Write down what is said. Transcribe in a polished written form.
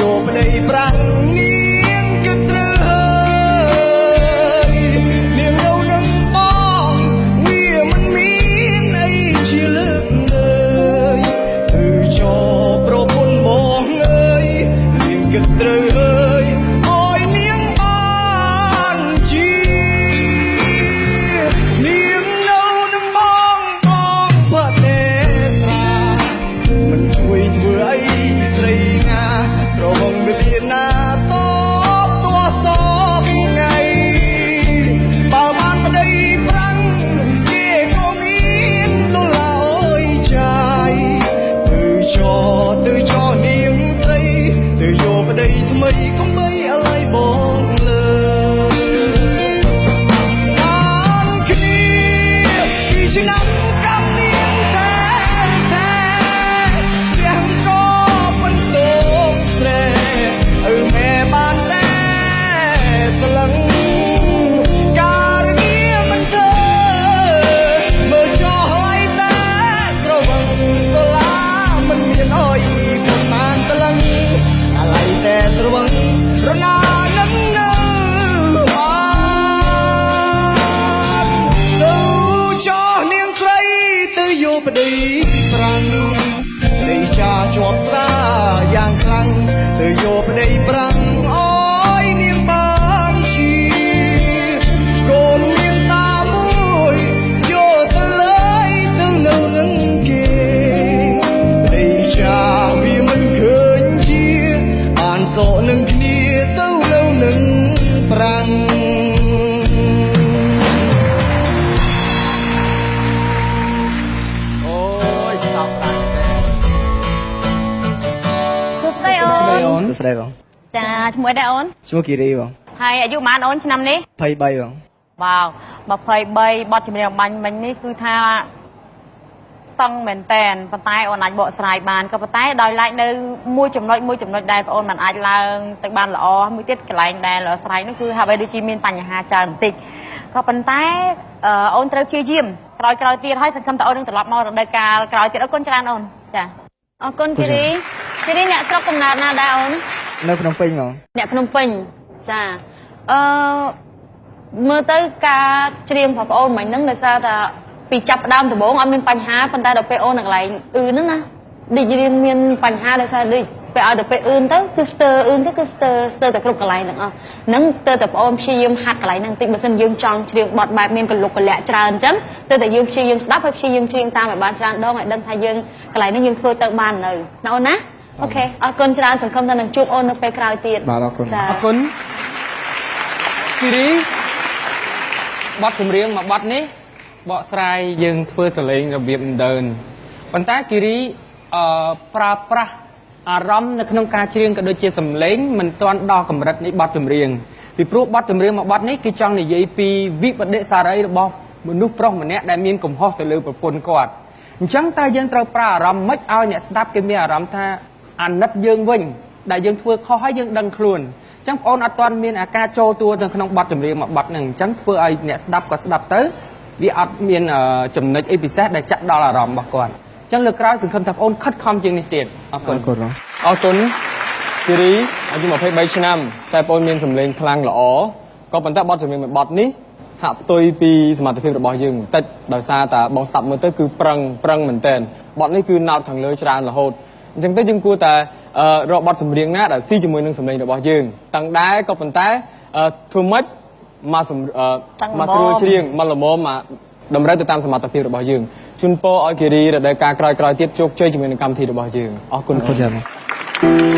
យកប្តីប្រាំងនាងគិតត្រូវហើយនាងនៅនឹងបងវាមិនមានអីជាលើកលើយគឺចោប្រពន្ធបងអើយនាងគិតត្រូវហើយអើយនាងបានជានាងនៅនឹងបងបទេស្រាមិនជួយធ្វើអីស្រីណាស្រវឹងវាលាណាតបតួសពថ្ងៃបើបានប្តីប្រាំងគេក៏មានដុល្លារអើយចាយទៅចោនាងស្រីទៅយកប្តីថ្មីកុំបីអល័យបងលើបានគ្នាពីឆ្នាំកំនាងតែទាំងក៏មិនលោងស្រែអើមែបានតែស្លឹងការងារមិនធ្វើមើលចោះហើយតែស្រវឹងដុល្លារមិនមានអើយប៉ុន្មានតលឹងអាឡ័យតែស្រវឹងរណានឹងនៅបានទៅចោះនាងស្រីទៅយកប្តីប្រាំងប្តីចាជាប់ស្រាយ៉ាងខ្លាំងទៅយកប្តីប្រាំងអើយនាងបានជាកូនមានតាមួយយកទៅលើយទៅនៅនឹងគេប្តីចាវាមិនឃើញជាបានសក់នឹងគ្នាទៅនៅនឹងប្រាំងអូយសោកស្ដាយទេ សួស្ដីអូន សួស្ដីបង ចាឈ្មោះដែរអូន ឈ្មោះគិរីបង ហើយអាយុប៉ុន្មានអូនឆ្នាំនេះ 23បង បាទ23បទចម្រៀងបាញ់មិញនេះគឺថាតឹងមែនតែនប៉ុន្តែអូនអាចបកស្រាយបានក៏ប៉ុន្តែដោយឡែកនៅមួយចំណុចដែលបងអូនមិនអាចឡើងទៅបានល្អមួយទៀតកន្លែងដែលស្រ័យនោះគឺហាក់បីដូចជាមានបញ្ហាច្រើនបន្តិចក៏ប៉ុន្តែអូនត្រូវព្យាយាមក្រោយទៀតហើយសង្ឃឹមថាអូននឹងត្រឡប់មករដូវកាលក្រោយទៀតអរគុណច្រើនអូនចាអរគុណគិរីអ្នកស្រុកកំណើតណាដែរអូន នៅភ្នំពេញបង អ្នកភ្នំពេញចាមើលទៅការច្រៀងបងប្អូនមិញហ្នឹងដោយសារតែពីចាប់ដើមដំបូងអត់មានបញ្ហាប៉ុន្តែដល់ពេលអូននៅកន្លែងអ៊ឺហ្នឹងណាដូចរៀនមានបញ្ហាដោយសារដូចពេលឲ្យទៅពេលអ៊ឺទៅគឺស្ទើរអ៊ឺទៅគឺស្ទើរតែគ្រប់កន្លែងទាំងអស់ហ្នឹងទៅតែបងអូនព្យាយាមហាត់កន្លែងហ្នឹងតិចបើមិនយើងចង់ច្រៀងបទបែបមានកលុកកលាក់ច្រើនអញ្ចឹងទៅតែយើងព្យាយាមស្ដាប់ហើយព្យាយាមច្រៀងតាមឲ្យបានច្រើនដងឲ្យដឹងថាយើងកន្លែងហ្នឹងយើងធ្វើទៅបាននៅណាអូនណាអូខេអរគុណច្រើនសង្ឃឹមថានឹងជួបអូននៅពេលក្រោយទៀត បាទអរគុណ ចា អរគុណគិរីបទចម្រៀងមួយបទនេះបកស្រាយយើងធ្វើសលេងរបៀបដើនប៉ុន្តែគិរីប្រើប្រាស់អារម្មណ៍នៅក្នុងការច្រៀងក៏ដូចជាសំឡេងមិនទាន់ដល់កម្រិតនៃបទចម្រៀងពីព្រោះបទចម្រៀងមួយបទនេះគឺចង់និយាយពីវិបដិសារីរបស់មនុស្សប្រុសម្នាក់ដែលមានកំហុសទៅលើប្រពន្ធគាត់អញ្ចឹងតើយើងត្រូវប្រើអារម្មណ៍ម៉េចឲ្យអ្នកស្ដាប់គេមានអារម្មណ៍ថាអាណិតយើងវិញដែលយើងធ្វើខុសហើយយើងដឹងខ្លួនអញ្ចឹងបងអូនអត់ទាន់មានអាការចូលតួនៅក្នុងបទចម្រៀងមួយបទហ្នឹងអញ្ចឹងធ្វើឲ្យអ្នកស្ដាប់ក៏ស្ដាប់ទៅវាអត់មានចំណុចអីពិសេសដែលចាក់ដល់អារម្មណ៍របស់គាត់អញ្ចឹងលើកក្រោយសង្ឃឹមថាបងអូនខិតខំជាងនេះទៀតអរគុណ អរគុណគិរីអាយុ23ឆ្នាំតែបងមានសម្លេងខ្លាំងល្អក៏ប៉ុន្តែបទចម្រៀងមួយបទនេះហាក់ផ្ទុយពីសមត្ថភាពរបស់យើងបន្តិចដោយសារតែបងស្ដាប់មើលទៅគឺប្រឹងមែនតើបទនេះគឺណោតខាងលើច្រើនរហូតអញ្ចឹងទៅយើងគួរតែរកបទចម្រៀងណាដែលស៊ីជាមួយនឹងសម្លេងរបស់យើងតាំងដែរក៏ប៉ុន្តែធ្វើម៉េចមកស្រួលច្រៀងមកល្មមមកតម្រូវទៅតាមសមត្ថភាពរបស់យើងជូនពរឲ្យគិរីរដូវកាលក្រោយៗទៀតជោគជ័យជាមួយនឹងកម្មវិធីរបស់យើងអរគុណ អរគុណច្រើន